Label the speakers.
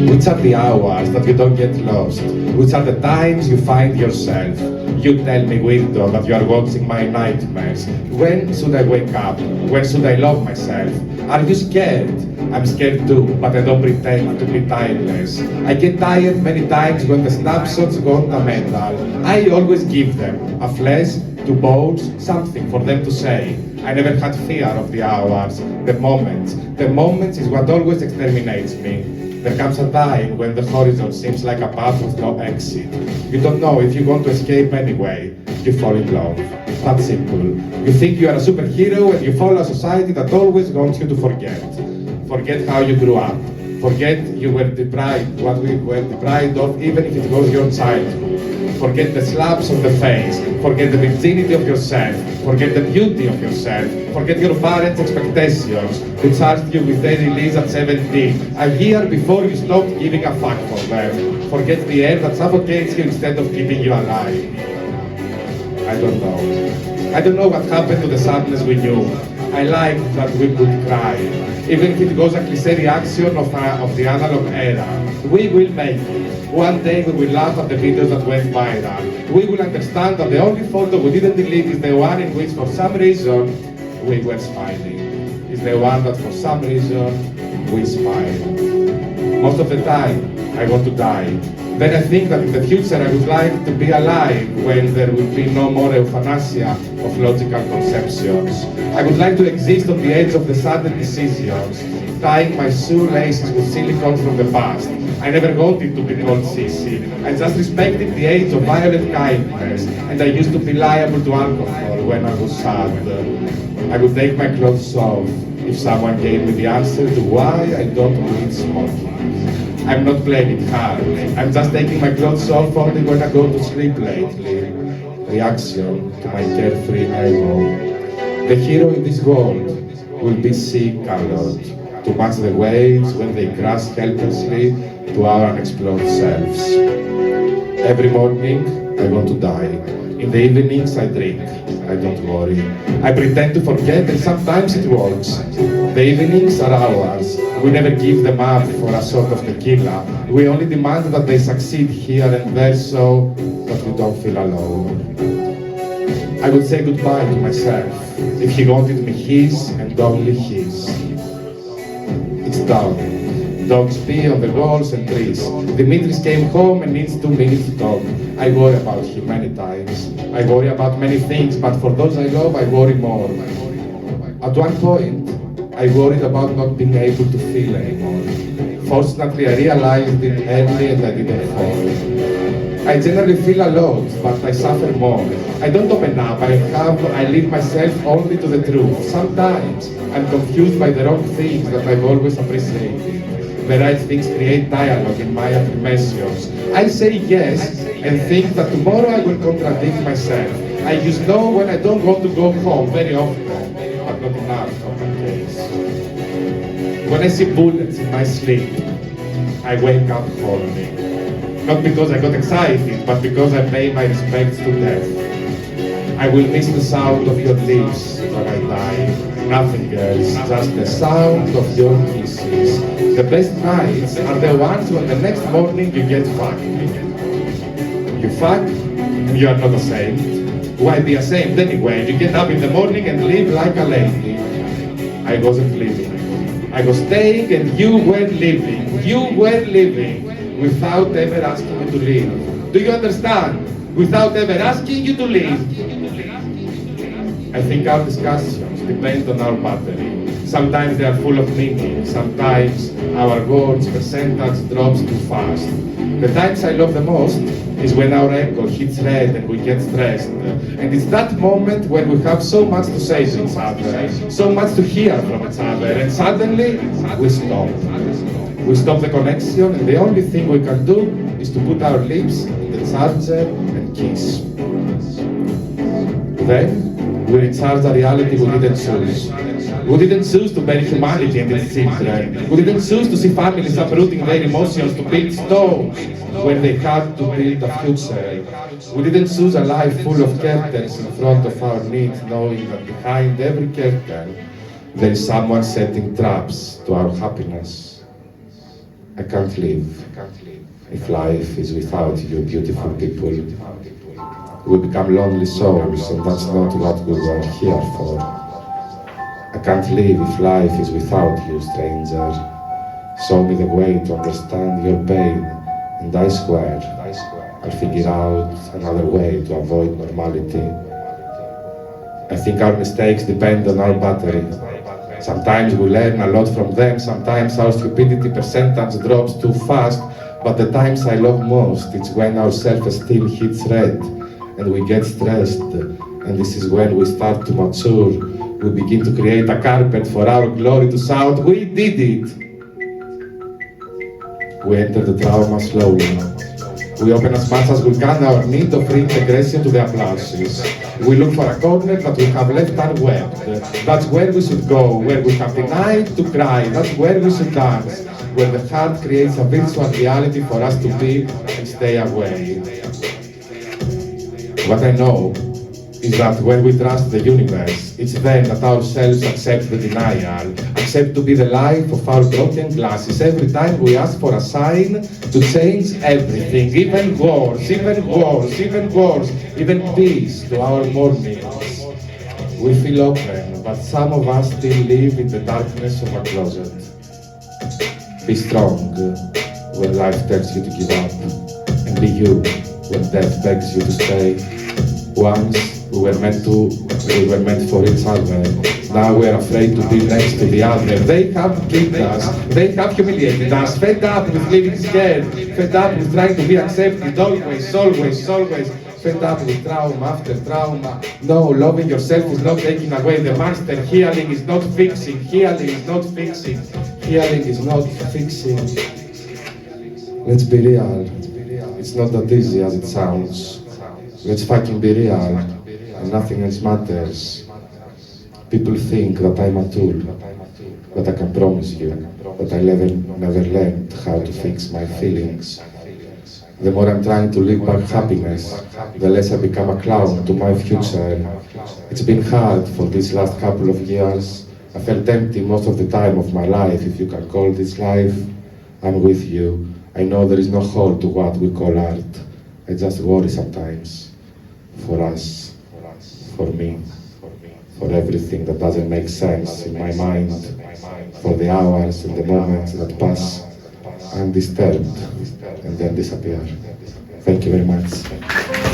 Speaker 1: Which are the hours that you don't get lost? Which are the times you find yourself? You tell me, weirdo, that you are watching my nightmares. When should I wake up? When should I love myself? Are you scared? I'm scared too, but I don't pretend to be tireless. I get tired many times when the snapshots go ornamental. I always give them a flash, two balls, something for them to say. I never had fear of the hours, the moments. The moments is what always exterminates me. There comes a time when the horizon seems like a path with no exit. You don't know if you want to escape anyway. You fall in love. That's simple. You think you are a superhero and you follow a society that always wants you to forget. Forget how you grew up. Forget you were deprived, what we were deprived of, even if it was your childhood. Forget the slaps on the face. Forget the virginity of yourself. Forget the beauty of yourself. Forget your parents' expectations, who charged you with their release at 17, a year before you stopped giving a fuck for them. Forget the air that suffocates you instead of keeping you alive. I don't know. I don't know what happened to the sadness we knew. I liked that we could cry, even if it was a cliché reaction of the analog era. We will make it. One day we will laugh at the videos that went viral. We will understand that the only photo we didn't delete is the one in which for some reason we were smiling. It's the one that for some reason we smile. Most of the time I want to die. Then I think that in the future I would like to be alive when there will be no more euthanasia of logical conceptions. I would like to exist on the edge of the sudden decisions, tying my shoelaces with silicone from the past. I never wanted to be called sissy. I just respected the age of violent kindness, and I used to be liable to alcohol when I was sad. I would take my clothes off if someone gave me the answer to why I don't quit smoking. I'm not playing it hard. I'm just taking my clothes off only when I go to sleep lately. Reaction to my carefree ego. The hero in this world will be sick a lot, to match the waves when they crash helplessly to our unexplored selves. Every morning, I want to die. In the evenings, I drink. I don't worry. I pretend to forget, and sometimes it works. The evenings are ours. We never give them up for a shot of tequila. We only demand that they succeed here and there so that we don't feel alone. I would say goodbye to myself if he wanted me his and only his. It's done. Dogs pee on the walls and trees. Dimitris came home and needs 2 minutes to talk. I worry about him many times. I worry about many things, but for those I love, I worry more. At one point, I worried about not being able to feel anymore. Fortunately, I realized it early and I didn't fall. I generally feel a lot, but I suffer more. I don't open up, I leave myself only to the truth. Sometimes I'm confused by the wrong things that I've always appreciated. The right things create dialogue in my affirmations. I say yes and think that tomorrow I will contradict myself. I use no when I don't want to go home very often, but not enough for my case. When I see bullets in my sleep, I wake up horny. Not because I got excited, but because I pay my respects to death. I will miss the sound of your lips when I die. Nothing else, just the sound of your kisses. The best nights are the ones when the next morning you get fucked. You fuck, you are not ashamed. Why be ashamed anyway? You get up in the morning and live like a lady. I wasn't living. I was staying and you were living. You were living without ever asking you to leave. Do you understand? Without ever asking you to leave. I think our discussions depend on our battery. Sometimes they are full of meaning. Sometimes our words percentage drops too fast. The times I love the most is when our ego hits red and we get stressed. And it's that moment when we have so much to say to each other, so much to hear from each other, and suddenly we stop. We stop the connection, and the only thing we can do is to put our lips in the charger and kiss. Then we recharge a reality we didn't choose. We didn't choose to bury humanity and its children. We didn't choose to see families uprooting their emotions to build stones when they had to build a future. We didn't choose a life full of curtains in front of our needs, knowing that behind every curtain there is someone setting traps to our happiness. I can't live if life is without you, beautiful people. We become lonely souls, and that's not what we were here for. I can't live if life is without you, stranger. Show me the way to understand your pain, and I swear I'll figure out another way to avoid normality. I think our mistakes depend on our battery. Sometimes we learn a lot from them, sometimes our stupidity percentage drops too fast, but the times I love most, it's when our self-esteem hits red and we get stressed, and this is when we start to mature. We begin to create a carpet for our glory to shout, we did it! We enter the trauma slowly. We open as much as we can our need of reintegration to the applauses. We look for a corner that we have left unwept. That's where we should go, where we have denied to cry. That's where we should dance, where the heart creates a virtual reality for us to be and stay away. What I know is that when we trust the universe, it's then that ourselves accept the denial, accept to be the life of our broken glasses every time we ask for a sign to change everything, even wars, even wars, even wars, even peace to our mornings. We feel open, but some of us still live in the darkness of a closet. Be strong when life tells you to give up, and be you when death begs you to stay. Once we were meant for each other. Now we're afraid to be next to the other. They have killed us, they have humiliated us, fed up with living scared, fed up with trying to be accepted always, always, always, fed up with trauma after trauma. No, loving yourself is not taking away the monster. Healing is not fixing, healing is not fixing, healing is not fixing. Let's be real. It's not that easy as it sounds. Let's fucking be real, and nothing else matters. People think that I'm a tool, but I can promise you that I never learned how to fix my feelings. The more I'm trying to live back happiness, the less I become a clown to my future. It's been hard for these last couple of years. I felt empty most of the time of my life, if you can call this life. I'm with you. I know there is no hole to what we call art. I just worry sometimes. For us, for me, for everything that doesn't make sense in my mind, for the hours and the moments that pass undisturbed and then disappear. Thank you very much.